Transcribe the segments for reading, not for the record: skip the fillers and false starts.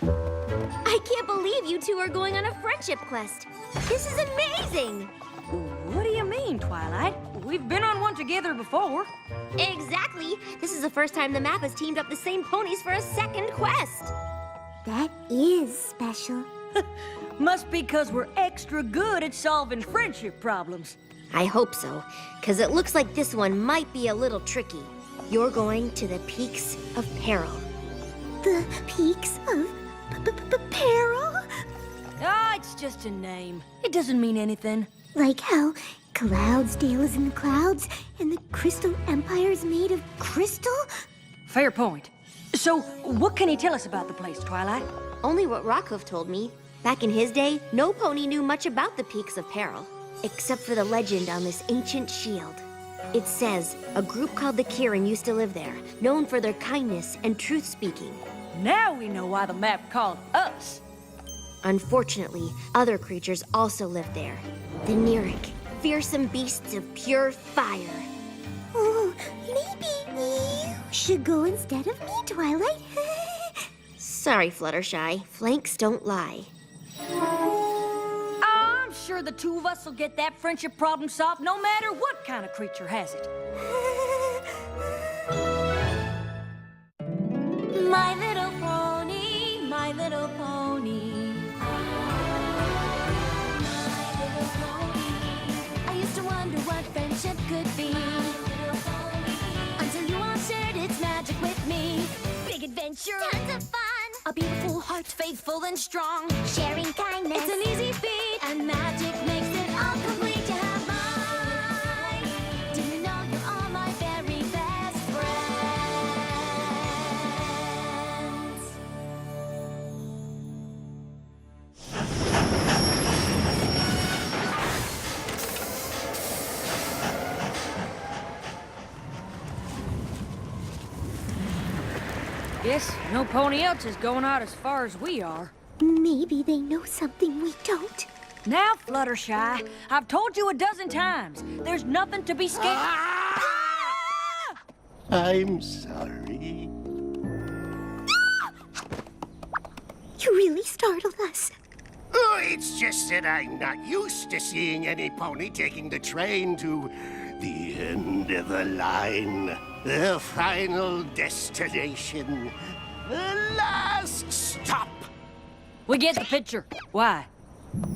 I can't believe you two are going on a friendship quest. This is amazing! What do you mean, Twilight? We've been on one together before. Exactly. This is the first time the map has teamed up the same ponies for a second quest. That is special. Must be 'cause we're extra good at solving friendship problems. I hope so, because it looks like this one might be a little tricky. You're going to the Peaks of Peril. The Peaks of Peril? Ah, it's just a name. It doesn't mean anything. Like how Cloudsdale is in the clouds and the Crystal Empire is made of crystal? Fair point. So, what can you tell us about the place, Twilight? Only what Rockhoof told me. Back in his day, no pony knew much about the Peaks of Peril, except for the legend on this ancient shield. It says a group called the Kirin used to live there, known for their kindness and truth-speaking. Now we know why the map called us. Unfortunately, other creatures also live there. The Nirik, fearsome beasts of pure fire. Oh, maybe you should go instead of me, Twilight. Sorry, Fluttershy. Flanks don't lie. I'm sure the two of us will get that friendship problem solved no matter what kind of creature has it. My little pony, my little pony. My little pony. I used to wonder what friendship could be. Until you all shared its magic with me. Big adventure, tons of fun. A beautiful heart, faithful and strong. Sharing kindness, it's an easy feat. And magic makes it all complete. You have mine. Do you know you're all my very best friends? Guess no pony else is going out as far as we are. Maybe they know something we don't. Now, Fluttershy, I've told you a dozen times, there's nothing to be scared. I'm sorry. You really startled us. Oh, it's just that I'm not used to seeing any pony taking the train to the end of the line. The final destination. The last stop. We get the picture. Why?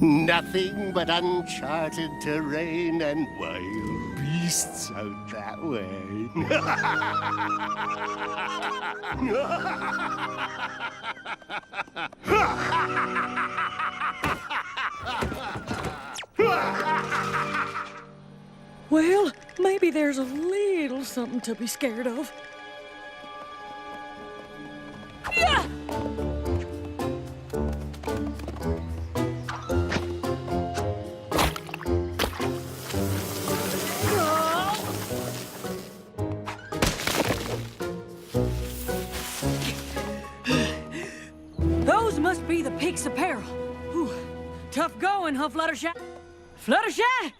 Nothing but uncharted terrain and wild beasts out that way. Well, maybe there's a little something to be scared of. Yeah! Those must be the Peaks of Peril. Whew. Tough going, huh, Fluttershy? Fluttershy?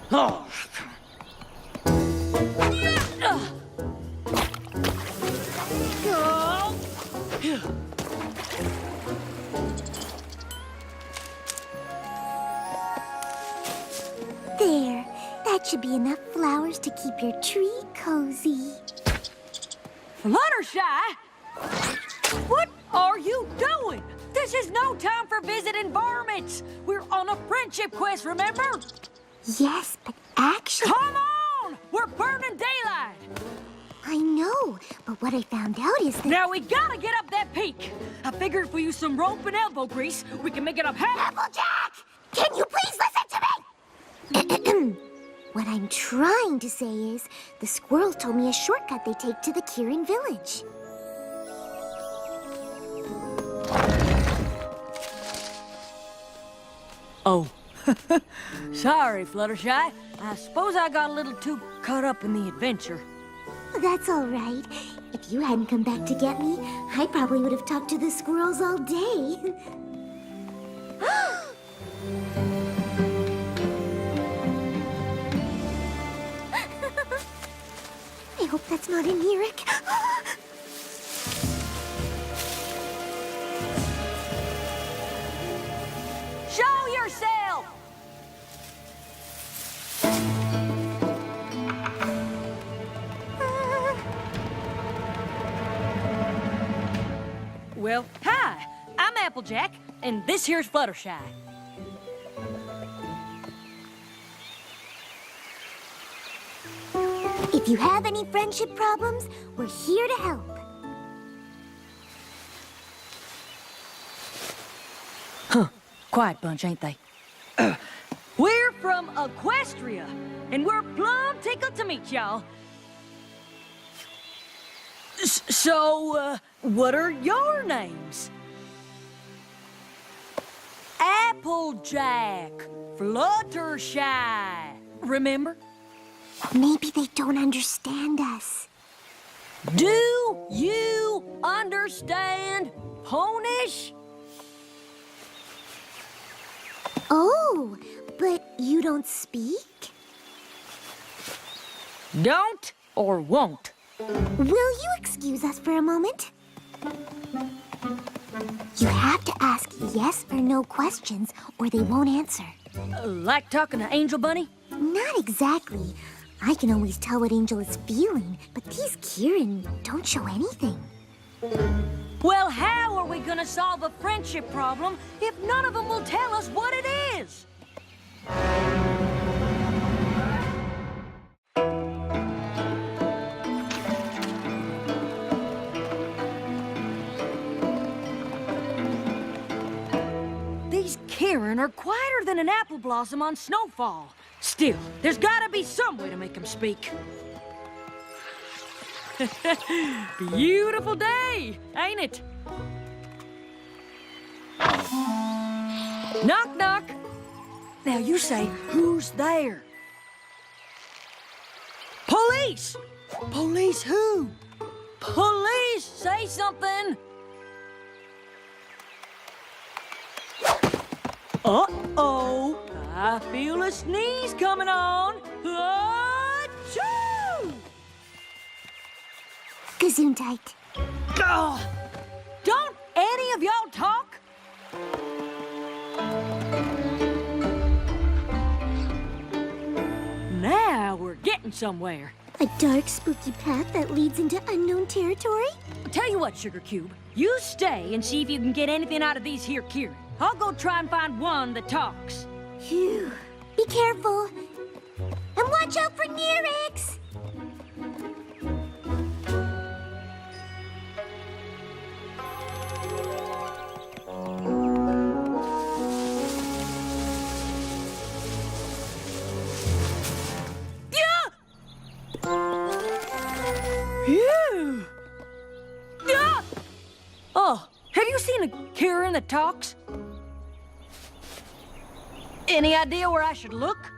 Oh. There. That should be enough flowers to keep your tree cozy. Fluttershy? What are you doing? This is no time for visiting varmints. We're on a friendship quest, remember? Yes, but actually... Come on! We're burning daylight! I know, but what I found out is that... Now we gotta get up that peak. I figured if we use some rope and elbow grease, we can make it up half... Applejack! Can you please listen to me? What I'm trying to say is, the squirrels told me a shortcut they take to the Kirin village. Oh. Sorry, Fluttershy. I suppose I got a little too caught up in the adventure. That's all right. If you hadn't come back to get me, I probably would have talked to the squirrels all day. I hope that's not a Nirik. Well, hi. I'm Applejack, and this here's Fluttershy. If you have any friendship problems, we're here to help. Quiet bunch, ain't they? We're from Equestria, and we're plumb tickled to meet y'all. So, what are your names? Applejack, Fluttershy. Remember? Maybe they don't understand us. Do you understand Ponish? Oh, but you don't speak? Don't or won't? Will you excuse us for a moment? You have to ask yes or no questions, or they won't answer. Like talking to Angel Bunny? Not exactly. I can always tell what Angel is feeling, but these Kieran don't show anything. Well, how are we gonna solve a friendship problem if none of them will tell us what it is? These Kieran are quieter than an apple blossom on snowfall. Still, there's gotta be some way to make them speak. Beautiful day, ain't it? Knock, knock. Now you say, who's there? Police! Police who? Police, say something. Uh-oh, I feel a sneeze coming on. Achoo! Gesundheit. Oh, don't any of y'all talk? Now we're getting somewhere. A dark, spooky path that leads into unknown territory? Tell you what, Sugar Cube, you stay and see if you can get anything out of these here Kieran. I'll go try and find one that talks. Phew. Be careful. And watch out for Nerex! Phew! Ah! Oh, have you seen a Kieran that talks? Any idea where I should look?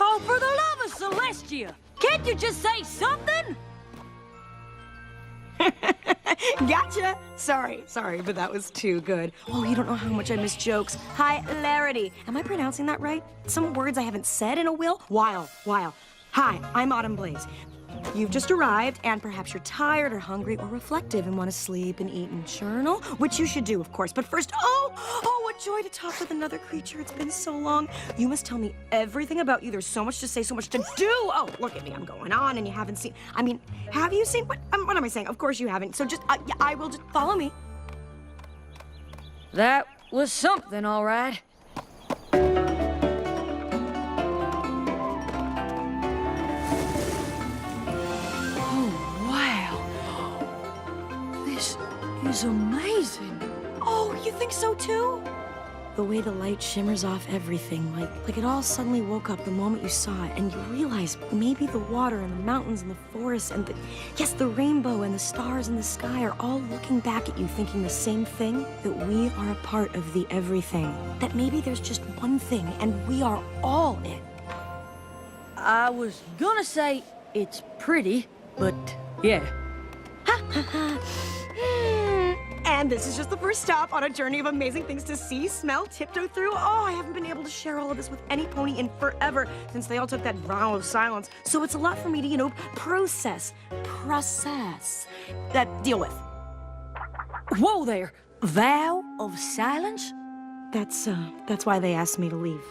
Oh, for the love of Celestia! Can't you just say something? Gotcha! Sorry, but that was too good. Oh, you don't know how much I miss jokes. Hilarity. Am I pronouncing that right? Some words I haven't said in a while. Hi, I'm Autumn Blaze. You've just arrived, and perhaps you're tired or hungry or reflective and want to sleep and eat and journal, which you should do, of course. But first, oh, what joy to talk with another creature. It's been so long. You must tell me everything about you. There's so much to say, so much to do. Oh, look at me. I'm going on, and you haven't seen. I mean, have you seen? What am I saying? Of course you haven't. So just, I will just follow me. That was something, all right. Is amazing. Oh, you think so too? The way the light shimmers off everything, like it all suddenly woke up the moment you saw it, and you realize maybe the water and the mountains and the forest and the rainbow and the stars in the sky are all looking back at you thinking the same thing, that we are a part of the everything. That maybe there's just one thing and we are all it. I was gonna say it's pretty, but yeah. And this is just the first stop on a journey of amazing things to see, smell, tiptoe through. Oh, I haven't been able to share all of this with any pony in forever since they all took that vow of silence. So it's a lot for me to, process, deal with. Whoa there, vow of silence? That's why they asked me to leave.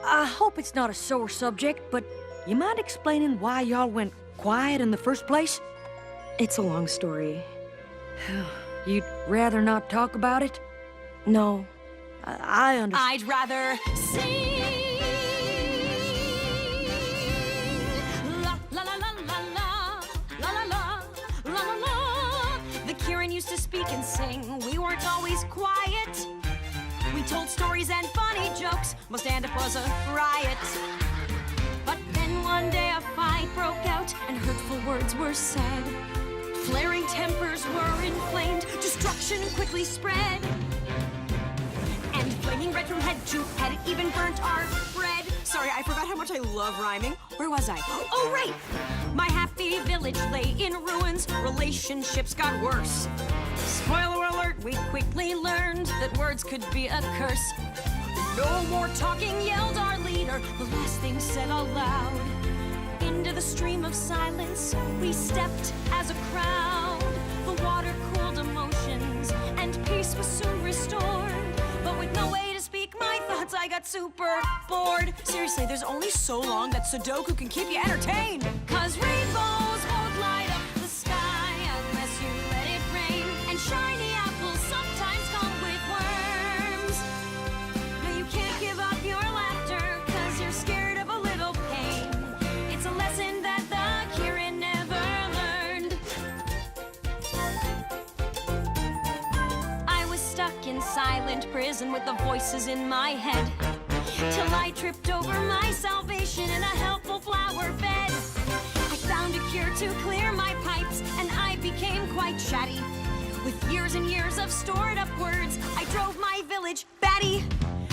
I hope it's not a sore subject, but you mind explaining why y'all went quiet in the first place? It's a long story. You'd rather not talk about it? No, I understand. I'd rather sing. La la la la la la la la la la la. The Kieran used to speak and sing. We weren't always quiet. We told stories and funny jokes. My stand-up was a riot. But then one day a fight broke out and hurtful words were said. Flaring tempers were inflamed. Destruction quickly spread. And flaming red from head to head, it even burnt our bread. Sorry, I forgot how much I love rhyming. Where was I? Oh, right! My happy village lay in ruins. Relationships got worse. Spoiler alert, we quickly learned that words could be a curse. No more talking, yelled our leader, the last thing said aloud. Into the stream of silence, we stepped as a crowd. The water cooled emotions, and peace was soon restored. But with no way to speak my thoughts, I got super bored. Seriously, there's only so long that Sudoku can keep you entertained. 'Cause rainbows won't light up the sky unless you let it rain. And shiny apples sometimes come with worms. No, you can't give up your laughter 'cause you're scared of a little pain. It's a lesson that the Kieran never learned. I was stuck in silent prison with the voices in my head. Till I tripped over my salvation in a helpful flower bed. I found a cure to clear my pipes, and I became quite chatty. With years and years of stored up words, I drove my village batty.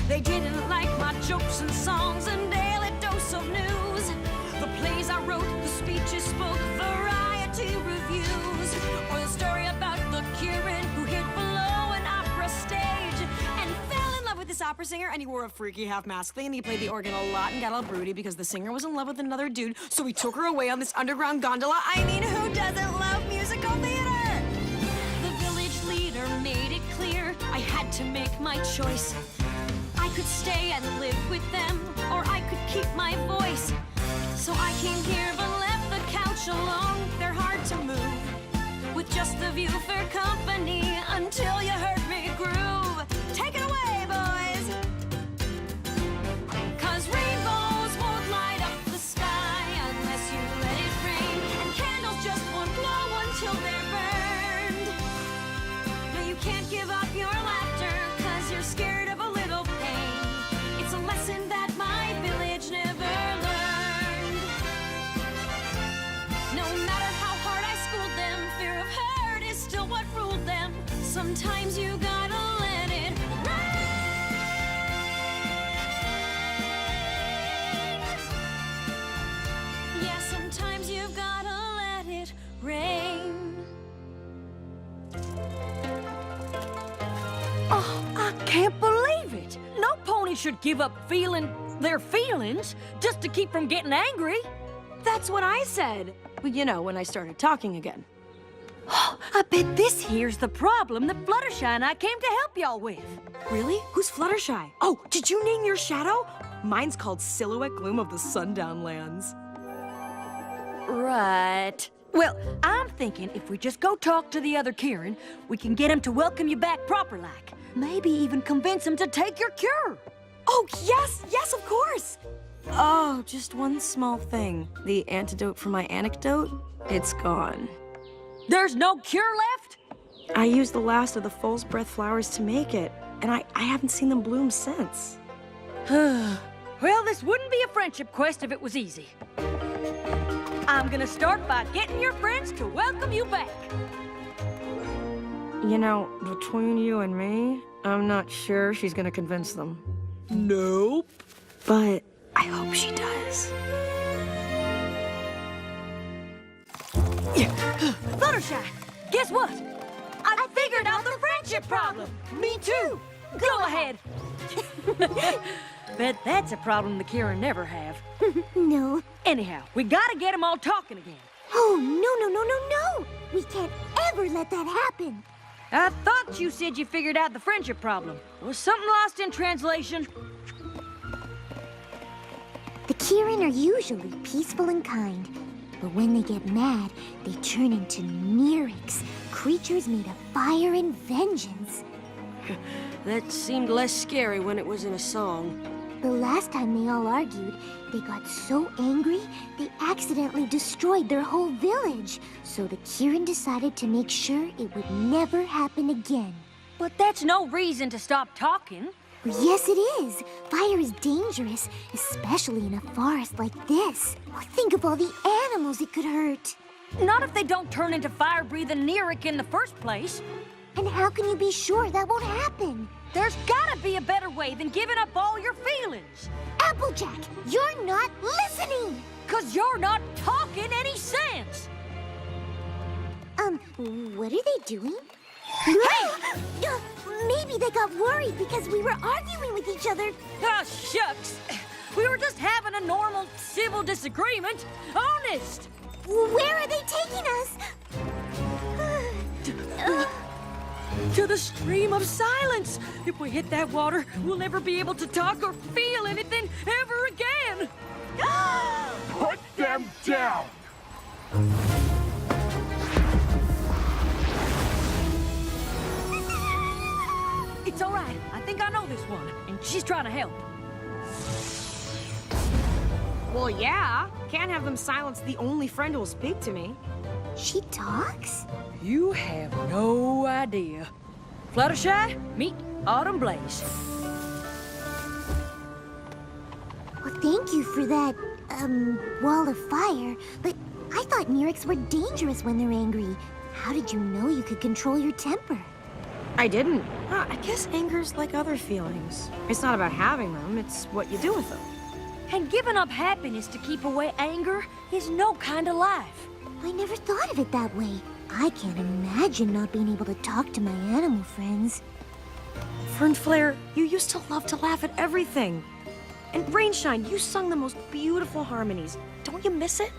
They didn't like my jokes and songs and daily dose of news. The plays I wrote, the speeches spoke, variety reviews. Or the story about the Kieran who hid below an opera stage and fell in love with this opera singer, and he wore a freaky half-mask thing, and he played the organ a lot and got all broody because the singer was in love with another dude, so he took her away on this underground gondola. I mean, who doesn't love musical theater? The village leader made it clear I had to make my choice. I could stay and live with them, or I could keep my voice. So I came here but left the couch alone. They're hard to move, with just the view for company until you heard me groove. Take it away, boys! 'Cause rainbows won't light up the sky unless you let it rain. And candles just won't glow until they're burned. No, you can't give up your laughter 'cause you're scared of a little pain. It's a lesson that my village never learned. No matter how hard I schooled them, fear of hurt is still what ruled them. Sometimes you gotta let it rain. Yeah, sometimes you've gotta let it rain. Oh, I can't believe it! No pony should give up feeling their feelings just to keep from getting angry. That's what I said. Well, you know, when I started talking again. I bet this here's the problem that Fluttershy and I came to help y'all with. Really? Who's Fluttershy? Oh, did you name your shadow? Mine's called Silhouette Gloom of the Sundown Lands. Right. Well, I'm thinking if we just go talk to the other Kieran, we can get him to welcome you back proper-like. Maybe even convince him to take your cure. Oh, yes, yes, of course. Oh, just one small thing. The antidote for my anecdote, it's gone. There's no cure left? I used the last of the false breath flowers to make it, and I haven't seen them bloom since. Well, this wouldn't be a friendship quest if it was easy. I'm gonna start by getting your friends to welcome you back. You know, between you and me, I'm not sure she's gonna convince them. Nope. But I hope she does. Fluttershy, guess what? I figured out the friendship problem. Me too. Go ahead. Bet that's a problem the Kieran never have. No. Anyhow, we gotta get them all talking again. Oh, no. We can't ever let that happen. I thought you said you figured out the friendship problem. Was something lost in translation? The Kieran are usually peaceful and kind, but when they get mad, they turn into Neeriks, creatures made of fire and vengeance. That seemed less scary when it was in a song. The last time they all argued, they got so angry, they accidentally destroyed their whole village. So the Kieran decided to make sure it would never happen again. But that's no reason to stop talking. Well, yes, it is. Fire is dangerous, especially in a forest like this. Well, think of all the animals it could hurt. Not if they don't turn into fire-breathing Neeric in the first place. And how can you be sure that won't happen? There's gotta be a better way than giving up all your feelings. Applejack, you're not listening! 'Cause you're not talking any sense. What are they doing? Hey! Maybe they got worried because we were arguing with each other. Oh, shucks. We were just having a normal civil disagreement. Honest. Where are they taking us? To the stream of silence. If we hit that water, we'll never be able to talk or feel anything ever again. Put them down! It's all right. I think I know this one, and she's trying to help. Well, yeah. Can't have them silence the only friend who'll speak to me. She talks? You have no idea. Fluttershy, meet Autumn Blaze. Well, thank you for that, wall of fire. But I thought Neerics were dangerous when they're angry. How did you know you could control your temper? I didn't. I guess anger's like other feelings. It's not about having them, it's what you do with them. And giving up happiness to keep away anger is no kind of life. I never thought of it that way. I can't imagine not being able to talk to my animal friends. Fern Flare, you used to love to laugh at everything. And Rainshine, you sung the most beautiful harmonies. Don't you miss it?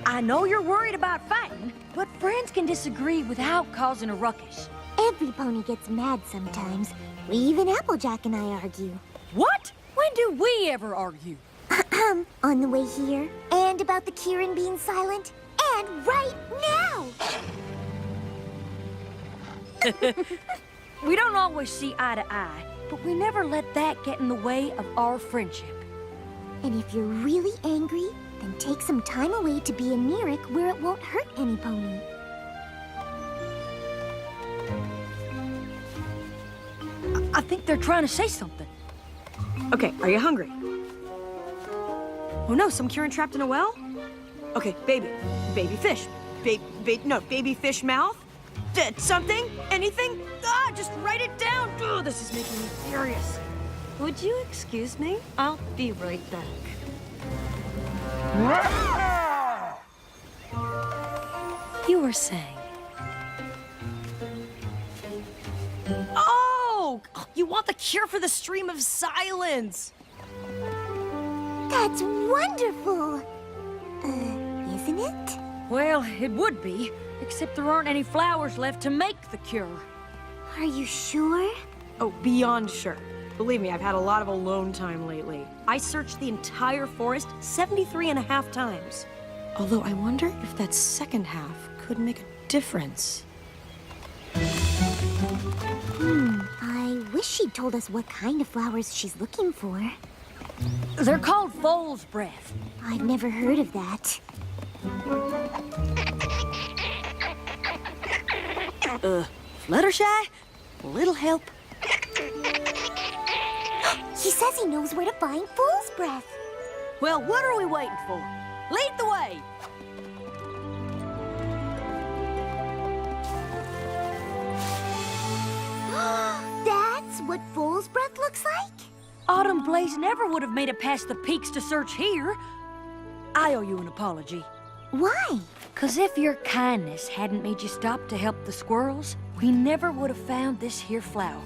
I know you're worried about fighting, but friends can disagree without causing a ruckus. Every pony gets mad sometimes. Even Applejack and I argue. What? When do we ever argue? On the way here, and about the Kieran being silent, and right now! We don't always see eye to eye, but we never let that get in the way of our friendship. And if you're really angry, then take some time away to be a Neeric where it won't hurt any pony. I think they're trying to say something. Okay, are you hungry? Oh no, some Kieran trapped in a well? Okay, baby fish. Baby fish mouth? Something? Anything? Just write it down! Ugh, this is making me furious. Would you excuse me? I'll be right back. You were saying... Oh! You want the cure for the stream of silence! That's wonderful! Isn't it? Well, it would be, except there aren't any flowers left to make the cure. Are you sure? Oh, beyond sure. Believe me, I've had a lot of alone time lately. I searched the entire forest 73.5 times. Although I wonder if that second half could make a difference. I wish she'd told us what kind of flowers she's looking for. They're called foal's breath. I've never heard of that. Fluttershy? A little help. He says he knows where to find Fool's Breath. Well, what are we waiting for? Lead the way! That's what Fool's Breath looks like? Autumn Blaze never would have made it past the peaks to search here. I owe you an apology. Why? 'Cause if your kindness hadn't made you stop to help the squirrels, we never would have found this here flower.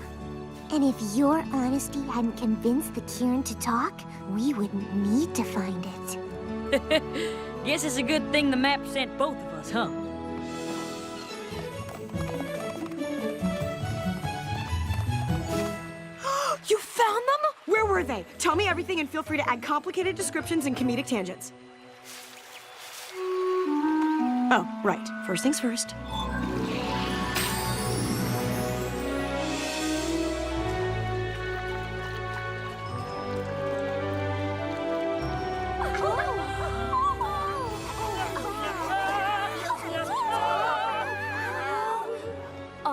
And if your honesty hadn't convinced the Kieran to talk, we wouldn't need to find it. Guess it's a good thing the map sent both of us, huh? You found them? Where were they? Tell me everything and feel free to add complicated descriptions and comedic tangents. Oh, right. First things first.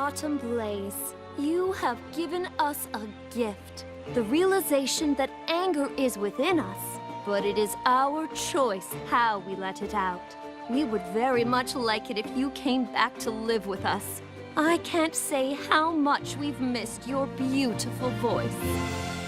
Autumn Blaze, you have given us a gift. The realization that anger is within us, but it is our choice how we let it out. We would very much like it if you came back to live with us. I can't say how much we've missed your beautiful voice.